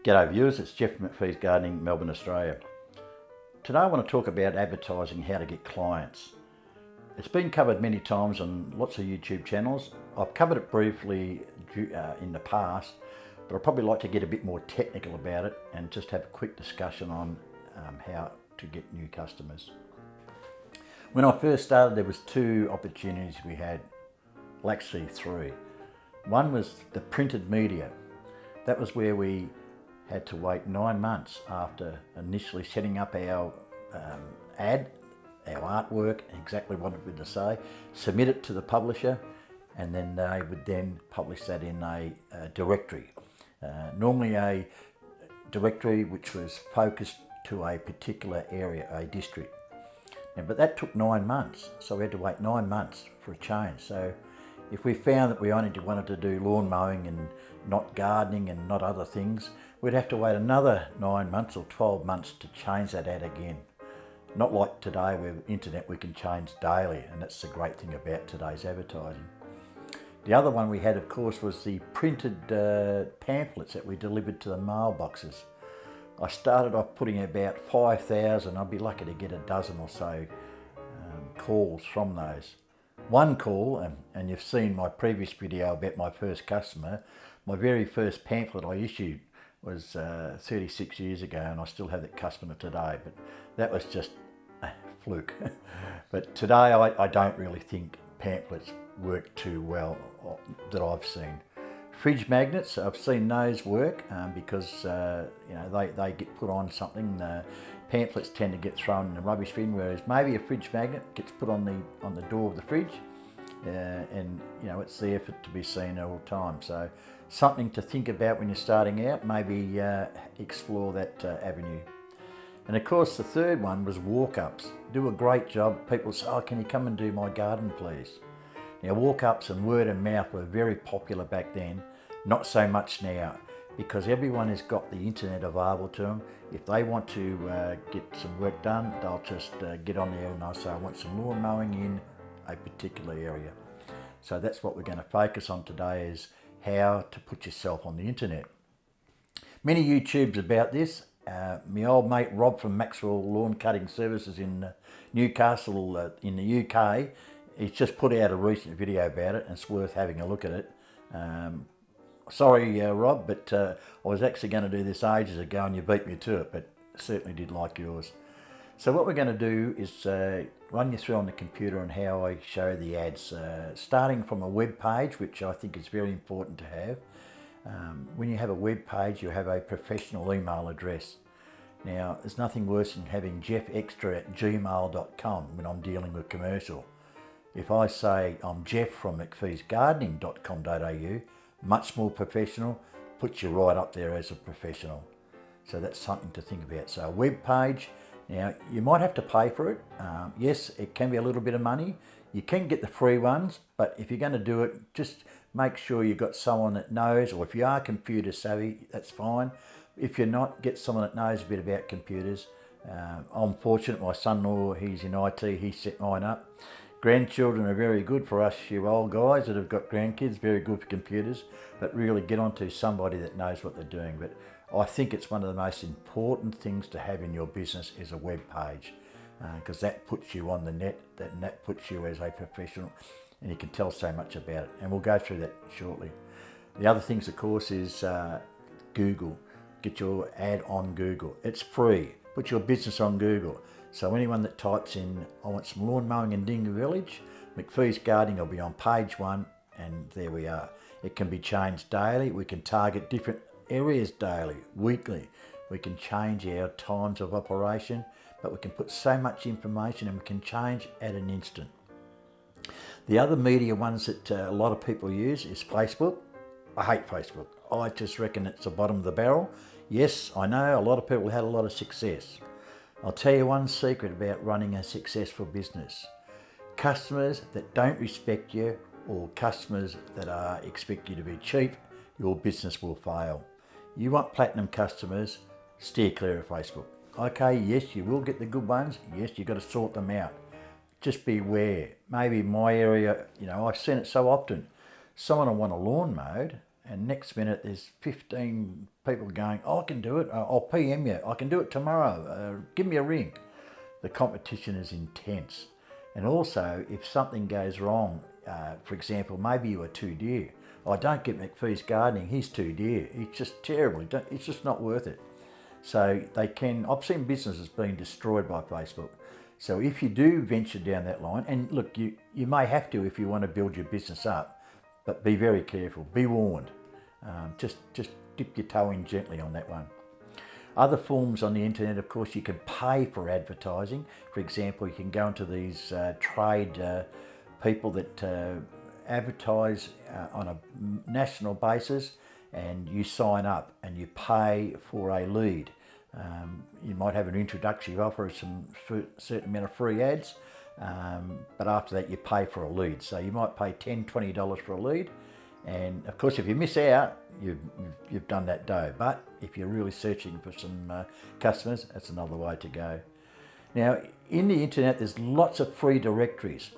G'day viewers, it's Jeff from McPhee's Gardening, Melbourne, Australia. Today I want to talk about advertising, how to get clients. It's been covered many times on lots of YouTube channels. I've covered it briefly in the past, but I'd probably like to get a bit more technical about it and just have a quick discussion on how to get new customers. When I first started, there was two opportunities we had, well actually three. One was the printed media. That was where we had to wait 9 months after initially setting up our ad, our artwork, exactly what it wanted to say, submit it to the publisher, and then they would then publish that in a directory. Normally a directory which was focused to a particular area, a district. But that took 9 months, so we had to wait 9 months for a change. So if we found that we only wanted to do lawn mowing and not gardening and not other things, we'd have to wait another 9 months or 12 months to change that ad again. Not like today where internet we can change daily, and that's the great thing about today's advertising. The other one we had, of course, was the printed pamphlets that we delivered to the mailboxes. I started off putting about 5,000, I'd be lucky to get a dozen or so calls from those. One call, and you've seen my previous video about my first customer, my very first pamphlet I issued was 36 years ago, and I still have that customer today, but that was just a fluke. But today I don't really think pamphlets work too well that I've seen. Fridge magnets, I've seen those work because they get put on something. Pamphlets tend to get thrown in the rubbish bin, whereas maybe a fridge magnet gets put on the door of the fridge, and it's there for it to be seen all the time. So something to think about when you're starting out. Maybe explore that avenue. And of course, the third one was walk-ups. Do a great job. People say, "Oh, can you come and do my garden, please?" Now, walk-ups and word of mouth were very popular back then. Not so much now, because everyone has got the internet available to them. If they want to get some work done, they'll just get on there and they'll say, "I want some lawn mowing in a particular area." So that's what we're going to focus on today, is how to put yourself on the internet. Many YouTubes about this. My old mate Rob from Maxwell Lawn Cutting Services in Newcastle in the UK, he's just put out a recent video about it, and it's worth having a look at it. Sorry, Rob, but I was actually going to do this ages ago and you beat me to it, but certainly did like yours. So what we're going to do is run you through on the computer on how I show the ads, starting from a web page, which I think is very important to have. When you have a web page, you have a professional email address. Now, there's nothing worse than having jeffextra@gmail.com when I'm dealing with commercial. If I say I'm Jeff from mcpheesgardening.com.au, much more professional, puts you right up there as a professional. So that's something to think about. So a web page, now you might have to pay for it. Yes, it can be a little bit of money. You can get the free ones, but if you're going to do it, just make sure you've got someone that knows, or if you are computer savvy, that's fine. If you're not, get someone that knows a bit about computers. I'm fortunate, my son-in-law, he's in IT, he set mine up. Grandchildren are very good for us, you old guys that have got grandkids, very good for computers, but really get onto somebody that knows what they're doing. But I think it's one of the most important things to have in your business is a web page, because that puts you on the net, and that puts you as a professional, and you can tell so much about it. And we'll go through that shortly. The other things, of course, is Google. Get your ad on Google. It's free. Put your business on Google. So anyone that types in, "I want some lawn mowing in Dinga Village," McPhee's Gardening will be on page 1, and there we are. It can be changed daily. We can target different areas daily, weekly. We can change our times of operation, but we can put so much information and we can change at an instant. The other media ones that a lot of people use is Facebook. I hate Facebook. I just reckon it's the bottom of the barrel. Yes, I know a lot of people had a lot of success. I'll tell you one secret about running a successful business. Customers that don't respect you, or customers that expect you to be cheap, your business will fail. You want platinum customers, steer clear of Facebook. Okay, yes, you will get the good ones. Yes, you've got to sort them out. Just beware. Maybe in my area, I've seen it so often. Someone will want a lawn mowed and next minute there's 15 people going, "I can do it, I'll PM you, I can do it tomorrow, give me a ring." The competition is intense. And also, if something goes wrong, for example, maybe you are too dear. "I don't get McPhee's Gardening, he's too dear. It's just terrible, it's just not worth it." So I've seen businesses being destroyed by Facebook. So if you do venture down that line, and look, you may have to if you want to build your business up, but be very careful, be warned. Just dip your toe in gently on that one. Other forms on the internet, of course, you can pay for advertising. For example, you can go into these trade people that advertise on a national basis, and you sign up and you pay for a lead. You might have an introductory offer of some certain amount of free ads, but after that you pay for a lead. So you might pay $10, $20 for a lead, and of course if you miss out, you've done that dough. But if you're really searching for some customers, that's another way to go. Now, in the internet, there's lots of free directories.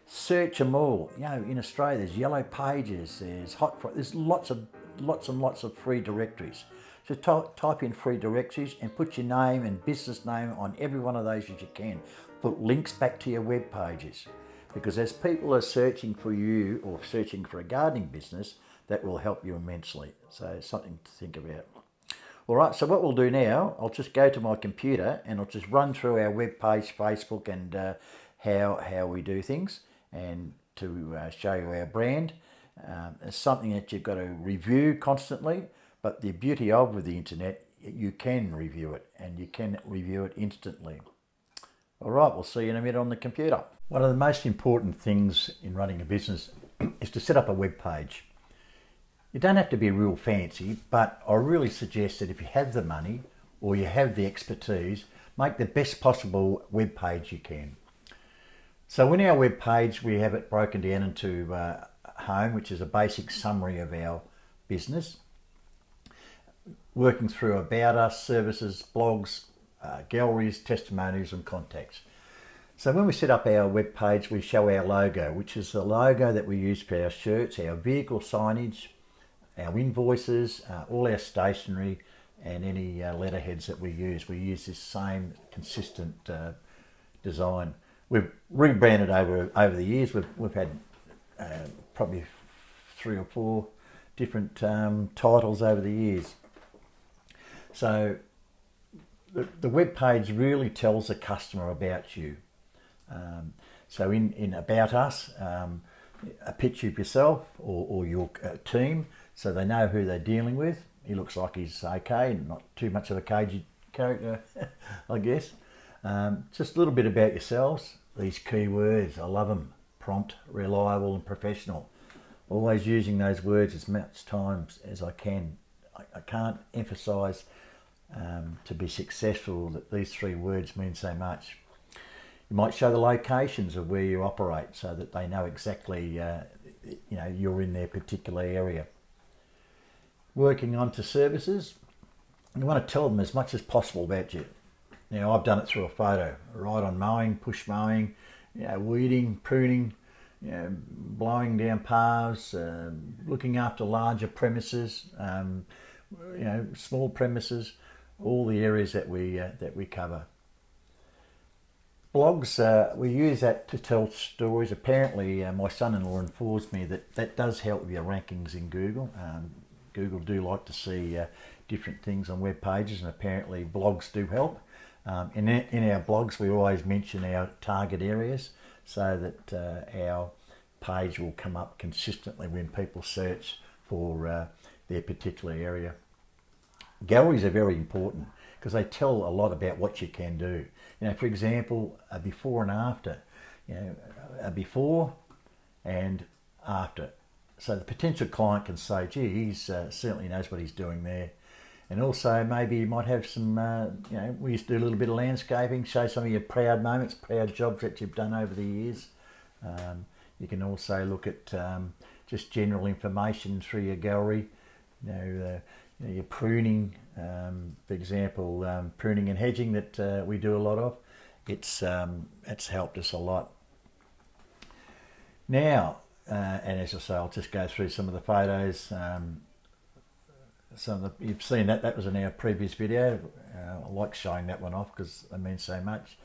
Search them all. You know, in Australia, there's Yellow Pages, there's there's lots and lots of free directories. So type in free directories and put your name and business name on every one of those as you can. Put links back to your web pages, because as people are searching for you or searching for a gardening business, that will help you immensely. So something to think about. All right, so what we'll do now, I'll just go to my computer and I'll just run through our web page, Facebook, and how we do things, and to show you our brand. It's something that you've got to review constantly, but the beauty of with the internet, you can review it, and you can review it instantly. All right, we'll see you in a minute on the computer. One of the most important things in running a business is to set up a web page. You don't have to be real fancy, but I really suggest that if you have the money or you have the expertise, make the best possible web page you can. So in our web page, we have it broken down into home, which is a basic summary of our business, working through about us, services, blogs, galleries, testimonials and contacts. So when we set up our web page, we show our logo, which is the logo that we use for our shirts, our vehicle signage, our invoices, all our stationery, and any letterheads that we use. We use this same consistent design. We've rebranded over the years. We've had probably 3 or 4 different titles over the years. So the web page really tells the customer about you. So in About Us, a picture of yourself or your team, so they know who they're dealing with. He looks like he's okay, not too much of a cagey character, I guess. Just a little bit about yourselves. These key words, I love them: prompt, reliable and professional. Always using those words as much times as I can. I can't emphasise to be successful that these 3 words mean so much. You might show the locations of where you operate so that they know exactly you're in their particular area. Working on to services, you want to tell them as much as possible about you. Now, I've done it through a photo, right on mowing, push mowing, weeding, pruning, blowing down paths, looking after larger premises, small premises, all the areas that we cover. Blogs, we use that to tell stories. Apparently, my son-in-law informs me that does help with your rankings in Google. Google do like to see different things on web pages, and apparently blogs do help. In our blogs, we always mention our target areas so that our page will come up consistently when people search for their particular area. Galleries are very important because they tell a lot about what you can do. For example, a before and after, a before and after. So the potential client can say, gee, he certainly knows what he's doing there. And also maybe you might have some, we used to do a little bit of landscaping, show some of your proud moments, proud jobs that you've done over the years. You can also look at just general information through your gallery, your pruning, for example, pruning and hedging that we do a lot of. It's helped us a lot. Now, and as I say, I'll just go through some of the photos. you've seen that. That was in our previous video. I like showing that one off because they mean so much.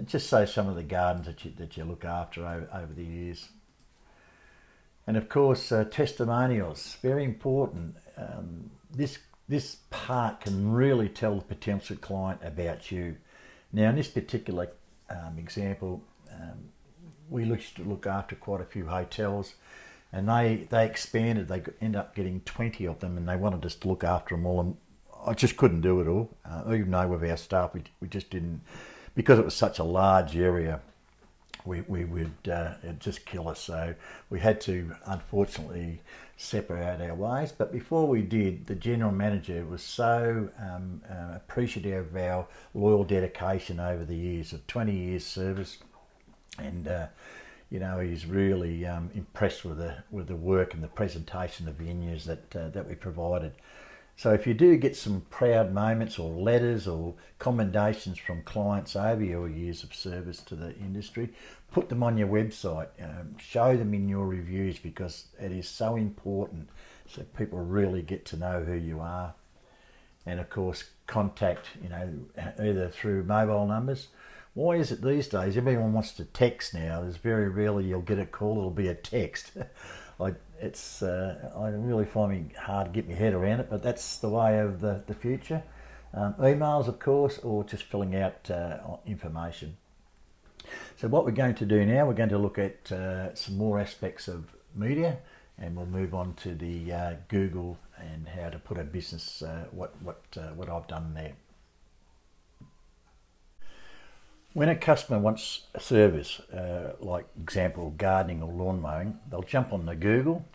Just say some of the gardens that you look after over the years. And of course, testimonials, very important. This part can really tell the potential client about you. Now, in this particular example, we used to look after quite a few hotels, and they expanded. They ended up getting 20 of them, and they wanted us to look after them all. And I just couldn't do it all. Even though with our staff, we just didn't, because it was such a large area. We would it'd just kill us. So we had to, unfortunately, separate our ways. But before we did, the general manager was so appreciative of our loyal dedication over the years of 20 years service, and he's really impressed with the work and the presentation of venues that we provided. So if you do get some proud moments or letters or commendations from clients over your years of service to the industry, put them on your website, show them in your reviews, because it is so important so people really get to know who you are. And of course, contact, either through mobile numbers. Why is it these days everyone wants to text now? There's very rarely you'll get a call, it'll be a text. I really find it hard to get my head around it, but that's the way of the future. Emails, of course, or just filling out information. So what we're going to do now, we're going to look at some more aspects of media, and we'll move on to the Google and how to put a business, what I've done there. When a customer wants a service, like example gardening or lawn mowing, they'll jump on the Google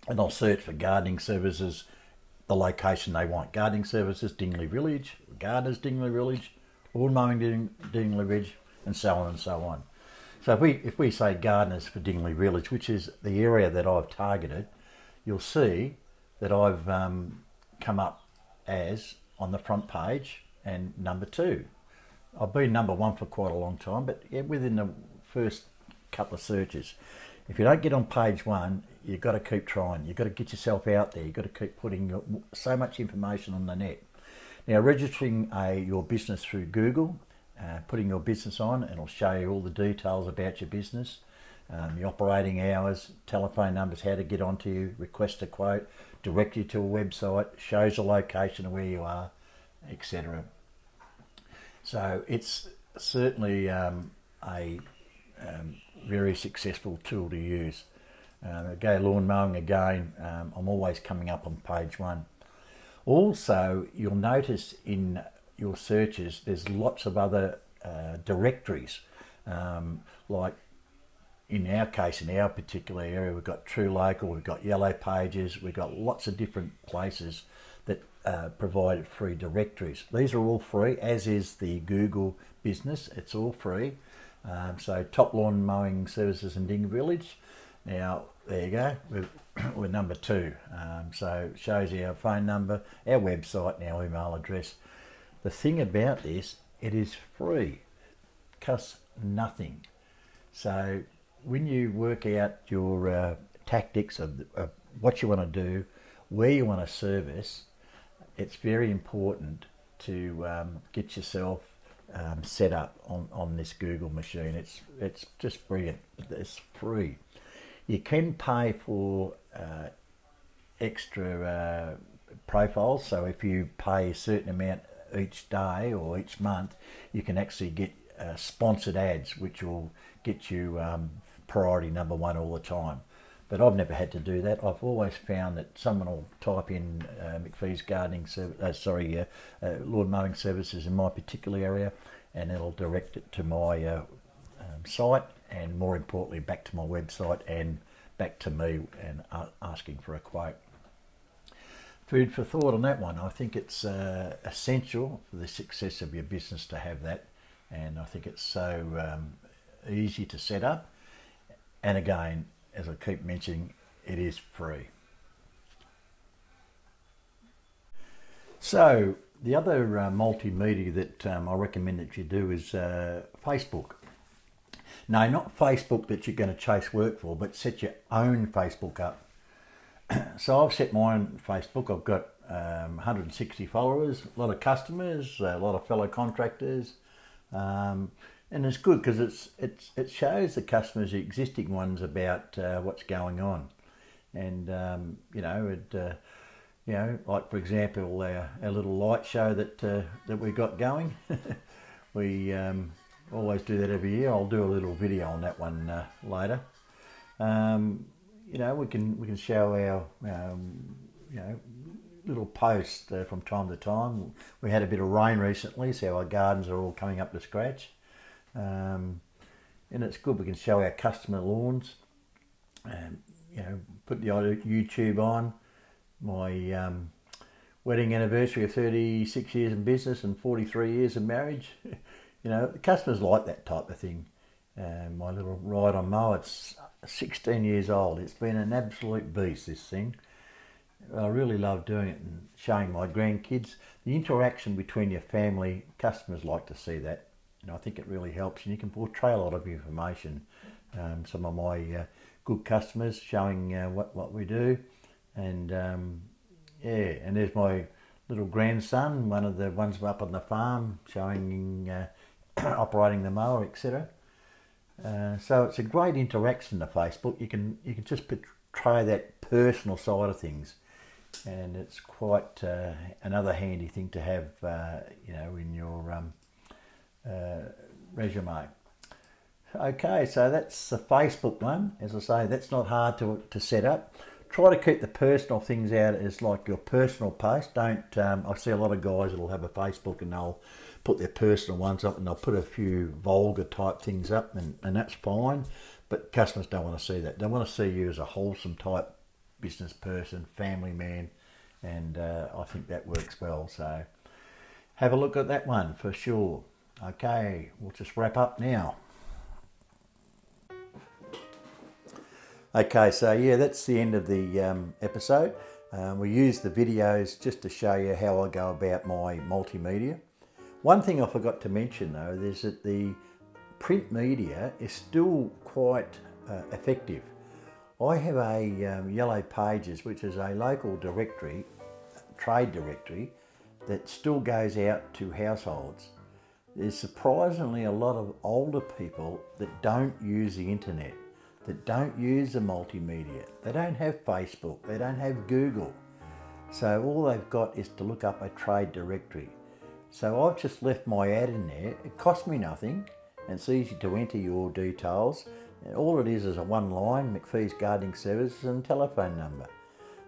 and they'll search for gardening services, the location they want. Gardening services, Dingley Village, gardeners, Dingley Village, lawn mowing, Dingley Village, and so on and so on. So if we say gardeners for Dingley Village, which is the area that I've targeted, you'll see that I've come up as on the front page and number 2. I've been number 1 for quite a long time, but within the first couple of searches. If you don't get on page 1, you've got to keep trying. You've got to get yourself out there. You've got to keep putting so much information on the net. Now, registering your business through Google, putting your business on, and it'll show you all the details about your business, the operating hours, telephone numbers, how to get onto you, request a quote, direct you to a website, shows the location of where you are, etc. So it's certainly a very successful tool to use. Go lawn mowing again, I'm always coming up on page 1. Also, you'll notice in your searches there's lots of other directories, like in our case, in our particular area, we've got True Local, we've got Yellow Pages, we've got lots of different places that provide free directories. These are all free, as is the Google business. It's all free. So Top Lawn Mowing Services in Dingley Village. Now, there you go. We're number 2. So it shows you our phone number, our website, and our email address. The thing about this, it is free. It costs nothing. So when you work out your tactics of what you want to do, where you want to service, it's very important to get yourself set up on this Google machine. It's just brilliant. It's free. You can pay for extra profiles. So if you pay a certain amount each day or each month, you can actually get sponsored ads, which will get you priority number 1 all the time. But I've never had to do that. I've always found that someone will type in McPhee's gardening lawn mowing services in my particular area, and it'll direct it to my site, and more importantly back to my website and back to me and asking for a quote. Food for thought on that one. I think it's essential for the success of your business to have that, and I think it's so easy to set up, and again, as I keep mentioning, it is free. So the other multimedia that I recommend that you do is Facebook. No, not Facebook that you're going to chase work for, but set your own Facebook up. So I've set mine on Facebook. I've got 160 followers, a lot of customers, a lot of fellow contractors, and it's good because it shows the customers, the existing ones, about what's going on, and like for example, our little light show that we got going. We always do that every year. I'll do a little video on that one later. We can show our little posts from time to time. We had a bit of rain recently, so our gardens are all coming up to scratch. And it's good. We can show our customer lawns, and put the YouTube on. My wedding anniversary of 36 years in business and 43 years of marriage. The customers like that type of thing. My little ride on mower, it's 16 years old. It's been an absolute beast, this thing. I really love doing it and showing my grandkids. The interaction between your family, customers like to see that. I think it really helps, and you can portray a lot of information. Some of my good customers showing what we do. And and there's my little grandson, one of the ones up on the farm, showing operating the mower, etc. So it's a great interaction to Facebook. You can just portray that personal side of things, and it's quite another handy thing to have, in your resume. Okay, so that's the Facebook one. As I say, that's not hard to set up. Try to keep the personal things out as like your personal post. Don't. I see a lot of guys that'll have a Facebook and they'll put their personal ones up and they'll put a few vulgar type things up, and that's fine. But customers don't want to see that. They want to see you as a wholesome type business person, family man, and I think that works well. So have a look at that one for sure. Okay, we'll just wrap up now. Okay, so yeah, that's the end of the episode. We use the videos just to show you how I go about my multimedia. One thing I forgot to mention though is that the print media is still quite effective. I have a Yellow Pages, which is a local directory, trade directory, that still goes out to households. There's surprisingly a lot of older people that don't use the internet, that don't use the multimedia. They don't have Facebook, they don't have Google. So all they've got is to look up a trade directory. So I've just left my ad in there. It costs me nothing, and it's easy to enter your details. All it is a one line, McPhee's Gardening Services, and telephone number.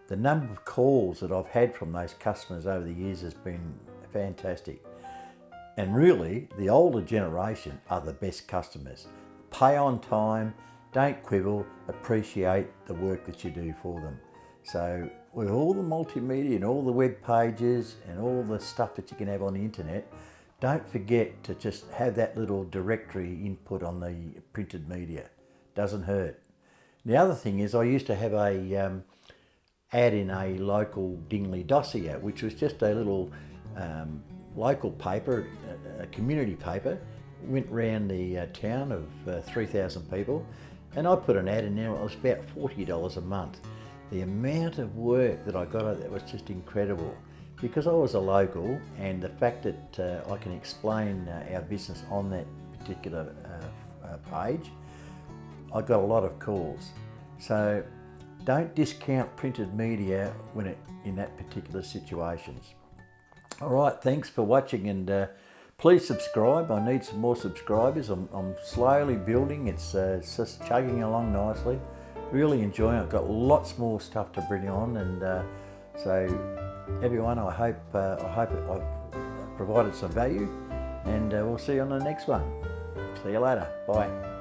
The number of calls that I've had from those customers over the years has been fantastic. And really, the older generation are the best customers. Pay on time, don't quibble, appreciate the work that you do for them. So with all the multimedia and all the web pages and all the stuff that you can have on the internet, don't forget to just have that little directory input on the printed media. Doesn't hurt. The other thing is I used to have a ad in a local Dingley dossier, which was just a little local paper, a community paper. Went round the town of 3,000 people, and I put an ad in there. It was about $40 a month. The amount of work that I got out of that was just incredible, because I was a local, and the fact that I can explain our business on that particular page, I got a lot of calls. So don't discount printed media when in that particular situations. All right, thanks for watching, and please subscribe. I need some more subscribers. I'm slowly building. It's just chugging along nicely. Really enjoying it. I've got lots more stuff to bring on, and so everyone, I hope I've provided some value, and we'll see you on the next one. See you later. Bye.